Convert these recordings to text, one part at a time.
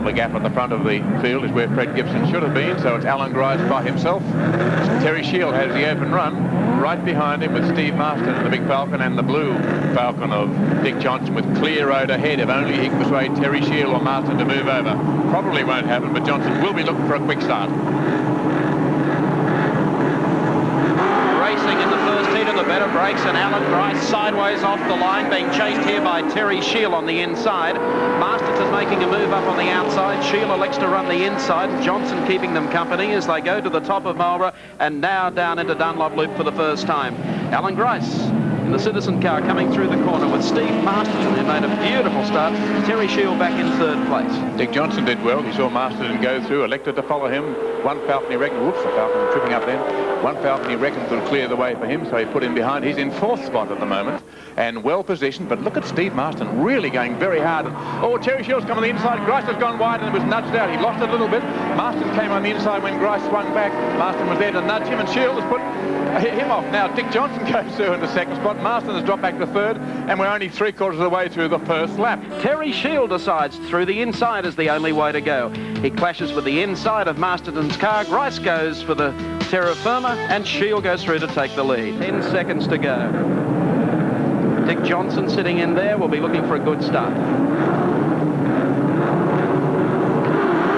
the gap at the front of the field is where Fred Gibson should have been, so it's Allan Grice by himself. Terry Shield has the open run. Right behind him with Steve Masterton, the big Falcon, and the blue Falcon of Dick Johnson with clear road ahead. If only he can persuade Terry Shield or Masterton to move over. Probably won't happen, but Johnson will be looking for a quick start. Racing in the first heat of the better breaks, and Allan Grice sideways off the line, being chased here by Terry Shield on the inside. Masterton's making a move up on the outside. Shield elects to run the inside. Johnson keeping them company as they go to the top of Marlborough and now down into Dunlop Loop for the first time. Allan Grice in the Citizen car coming through the corner with Steve Masterton, who made a beautiful start. Terry Shield back in third place. Dick Johnson did well. He saw Masterton go through, elected to follow him. One Falcon he reckoned, whoops, the Falcon tripping up then. One Falcon he reckoned would clear the way for him, so he put him behind. He's in fourth spot at the moment and well positioned, but look at Steve Masterton really going very hard. Oh, Terry Shield's come on the inside. Grice has gone wide and it was nudged out. He lost it a little bit. Masterton came on the inside when Grice swung back. Masterton was there to nudge him, and Shield has put him off. Now Dick Johnson goes through into second spot. Masterton has dropped back to third, and we're only 3/4 of the way through the first lap. Terry Shield decides through the inside is the only way to go. He clashes with the inside of Masterton's car. Grice goes for the terra firma, and Shield goes through to take the lead. 10 seconds to go. Dick Johnson sitting in there will be looking for a good start.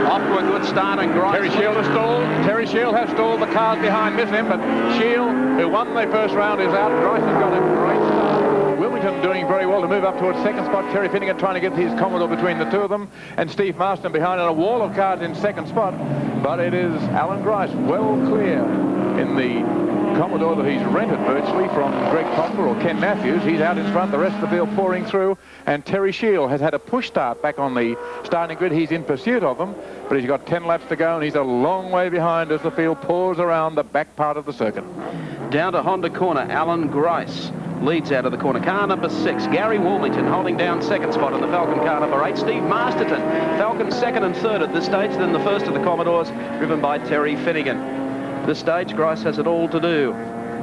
Off to a good start, and Grice... Terry Shield has stalled. Terry Shield has stalled. The cars behind miss him, but Shield, who won the first round, is out. Grice has got a great start. Wilmington doing very well to move up towards second spot. Terry Finnigan trying to get his Commodore between the two of them, and Steve Masterton behind on a wall of cars in second spot. But it is Allan Grice well clear in the Commodore that he's rented virtually from Greg Popper or Ken Matthews. He's out in front, the rest of the field pouring through, and Terry Shield has had a push start back on the starting grid. He's in pursuit of them, but he's got 10 laps to go, and he's a long way behind as the field pours around the back part of the circuit. Down to Honda corner, Allan Grice leads out of the corner. Car number 6, Gary Wilmington holding down second spot in the Falcon car number 8. Steve Masterton, Falcon second and third at this stage, then the first of the Commodores, driven by Terry Finnigan. This stage, Grice has it all to do.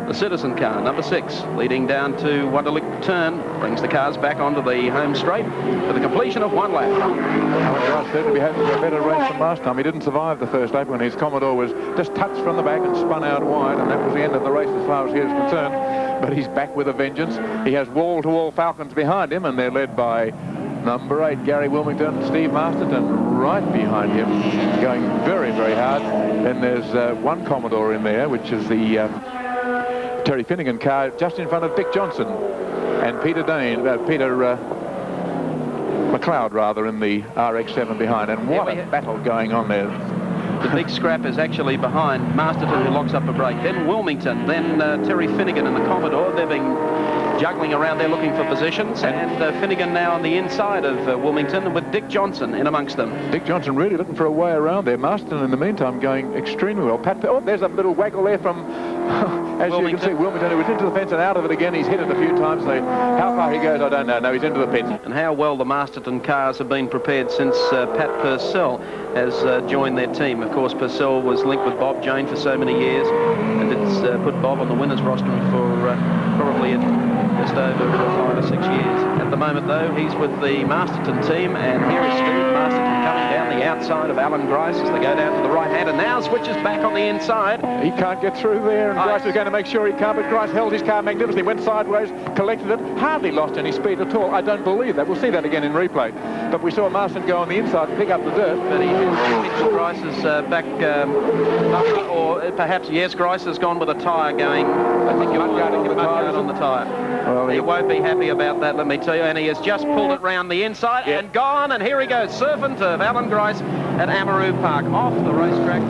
The Citizen car, number 6, leading down to Wunderlich turn, brings the cars back onto the home straight for the completion of one lap. Allan Grice certainly had a better race than last time. He didn't survive the first lap when his Commodore was just touched from the back and spun out wide, and that was the end of the race as far as he is concerned. But he's back with a vengeance. He has wall-to-wall Falcons behind him, and they're led by number 8, Gary Wilmington. Steve Masterton right behind him, going very, very hard. Then there's one Commodore in there, which is the Terry Finnigan car, just in front of Dick Johnson and Peter McLeod, rather, in the RX-7 behind. And what a battle going on there. The big scrap is actually behind Masterton, who locks up a break. Then Wilmington, then Terry Finnigan and the Commodore. They've been juggling around there looking for positions, and Finnigan now on the inside of Wilmington with Dick Johnson in amongst them. Dick Johnson really looking for a way around there. Masterton in the meantime going extremely well. Oh, there's a little waggle there from as Wilmington. You can see, Wilmington, who was into the fence and out of it again. He's hit it a few times. So how far he goes, I don't know. No, he's into the pits. And how well the Masterton cars have been prepared since Pat Purcell has joined their team. Of course, Purcell was linked with Bob Jane for so many years, and it's put Bob on the winners roster for probably just over 5 or 6 years. At the moment, though, he's with the Masterton team, and here is Steve Masterton coming down the outside of Allan Grice as they go down to the right hand, and now switches back on the inside. He can't get through there, and Grice was going to make sure he can't, but Grice held his car magnificently, went sideways, collected it, hardly lost any speed at all. I don't believe that. We'll see that again in replay. But we saw Masterton go on the inside and pick up the dirt. But he hit Grice's back bumper, or perhaps, yes, Grice has gone with a tyre going. I think you're mudguard on the tyre. Well, he won't be happy about that, let me tell you, and he has just pulled it round the inside and gone, and here he goes, surfing to Allan Grice at Amaroo Park, off the racetrack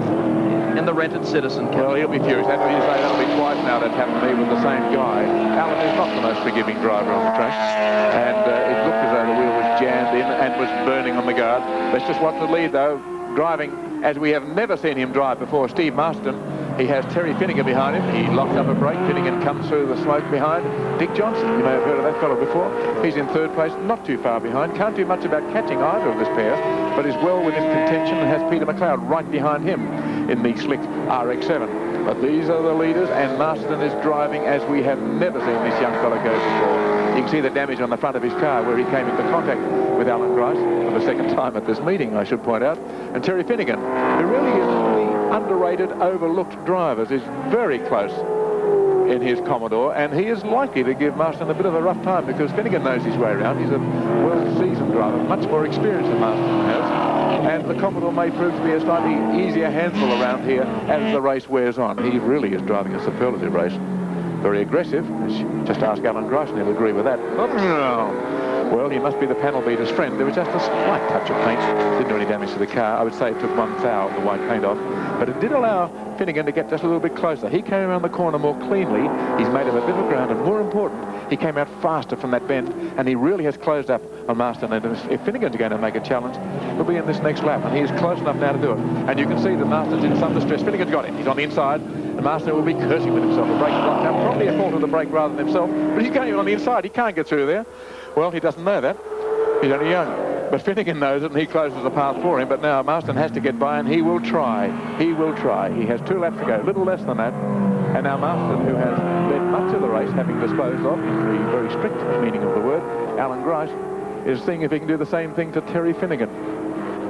in the rented Citizen car. Well, he'll be furious. That'll be twice now that's happened to me with the same guy. Allan is not the most forgiving driver on the track, and it looked as though the wheel was jammed in and was burning on the guard. Let's just watch the lead, though, driving as we have never seen him drive before. Steve Masterton. He has Terry Finnigan behind him. He locked up a brake. Finnigan comes through the smoke behind. Dick Johnson, you may have heard of that fellow before. He's in third place, not too far behind. Can't do much about catching either of this pair, but is well within contention and has Peter McLeod right behind him in the slick RX-7. But these are the leaders, and Masterton is driving as we have never seen this young fella go before. You can see the damage on the front of his car where he came into contact with Allan Grice for the second time at this meeting, I should point out. And Terry Finnigan, who really is the underrated, overlooked drivers, is very close in his Commodore, and he is likely to give Masterton a bit of a rough time because Finnigan knows his way around. He's a well-seasoned driver, much more experienced than Masterton has, and the Commodore may prove to be a slightly easier handful around here as the race wears on. He really is driving a superlative race. Very aggressive. Just ask Allan Grice and he'll agree with that. Well, he must be the panel beater's friend. There was just a slight touch of paint. Didn't do any damage to the car. I would say it took one thou of the white paint off. But it did allow Finnigan to get just a little bit closer. He came around the corner more cleanly. He's made up a bit of ground, and more important, he came out faster from that bend, and he really has closed up on Masterton. And if Finnigan's going to make a challenge, he'll be in this next lap, and he is close enough now to do it. And you can see that Masterton's in some distress. Finnigan's got it. He's on the inside, and Masterton will be cursing with himself. The brake blocked up. Probably a fault of the brake rather than himself, but he's going on the inside. He can't get through there. Well, he doesn't know that. He's only young. But Finnigan knows it, and he closes the path for him. But now Masterton has to get by, and he will try. He will try. He has 2 laps to go, little less than that. And now Masterton, who has led much of the race, having disposed of, in the very strict meaning of the word, Allan Grice, is seeing if he can do the same thing to Terry Finnigan.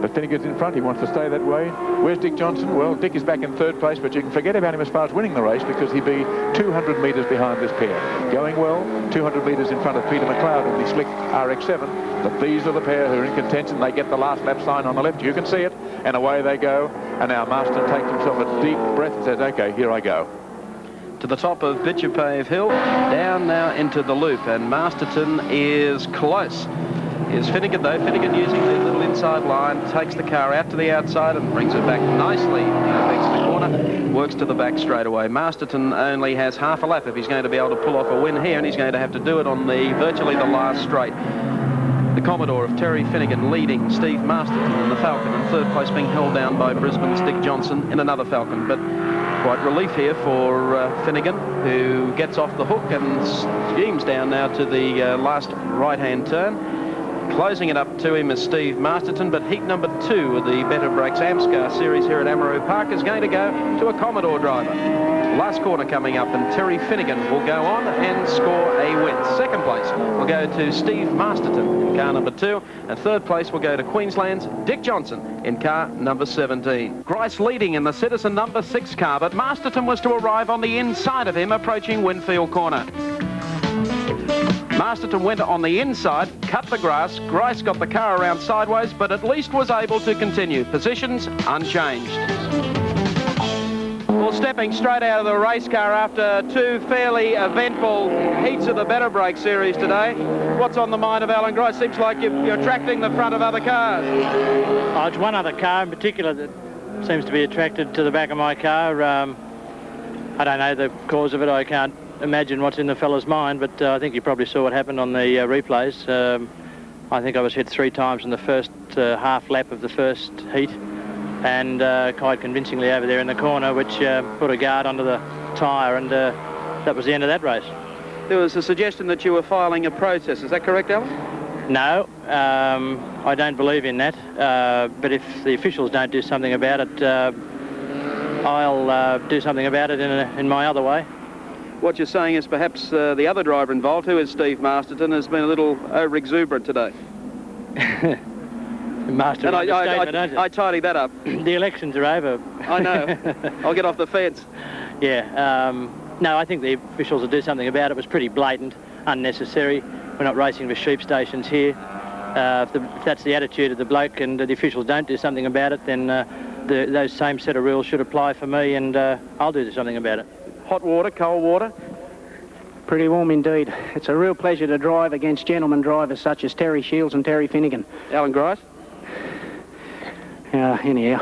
But Finnigan's in front. He wants to stay that way. Where's Dick Johnson? Well, Dick is back in 3rd place, but you can forget about him as far as winning the race because he'd be 200 metres behind this pair. Going well, 200 metres in front of Peter McLeod in the slick RX-7. But these are the pair who are in contention. They get the last lap sign on the left. You can see it. And away they go. And now Masterton takes himself a deep breath and says, OK, here I go. To the top of Bitchapave Hill, down now into the loop, and Masterton is close. Here's Finnigan, though. Finnigan using the little inside line, takes the car out to the outside and brings it back nicely. Makes the corner, works to the back straight away. Masterton only has half a lap if he's going to be able to pull off a win here, and he's going to have to do it on virtually the last straight. The Commodore of Terry Finnigan leading Steve Masterton in the Falcon, and 3rd place being held down by Brisbane's Dick Johnson in another Falcon. But quite relief here for Finnigan, who gets off the hook and schemes down now to the last right-hand turn. Closing it up to him is Steve Masterton, but heat number 2 of the Better Brakes Amscar series here at Amaroo Park is going to go to a Commodore driver. Last corner coming up, and Terry Finnigan will go on and score a win. 2nd place will go to Steve Masterton in car number 2, and 3rd place will go to Queensland's Dick Johnson in car number 17. Grice leading in the Citizen number 6 car, but Masterton was to arrive on the inside of him approaching Winfield Corner. Masterton went on the inside, cut the grass. Grice got the car around sideways, but at least was able to continue. Positions unchanged. Well, stepping straight out of the race car after 2 fairly eventful heats of the Better Brake series today, what's on the mind of Allan Grice? Seems like you're attracting the front of other cars. Oh, it's one other car in particular that seems to be attracted to the back of my car. I don't know the cause of it. I can't imagine what's in the fella's mind, but I think you probably saw what happened on the replays. I think I was hit 3 times in the first half lap of the first heat, and quite convincingly over there in the corner, which put a guard under the tyre, and that was the end of that race. There was a suggestion that you were filing a protest. Is that correct, Alan? No, I don't believe in that, but if the officials don't do something about it, I'll do something about it in my other way. What you're saying is perhaps the other driver involved, who is Steve Masterton, has been a little over-exuberant today. Master, and I tidied that up. The elections are over. I know. I'll get off the fence. Yeah. No, I think the officials will do something about it. It was pretty blatant, unnecessary. We're not racing for sheep stations here. If that's the attitude of the bloke and the officials don't do something about it, then those same set of rules should apply for me, and I'll do something about it. Hot water, cold water? Pretty warm indeed. It's a real pleasure to drive against gentlemen drivers such as Terry Shields and Terry Finnigan. Allan Grice? Anyhow.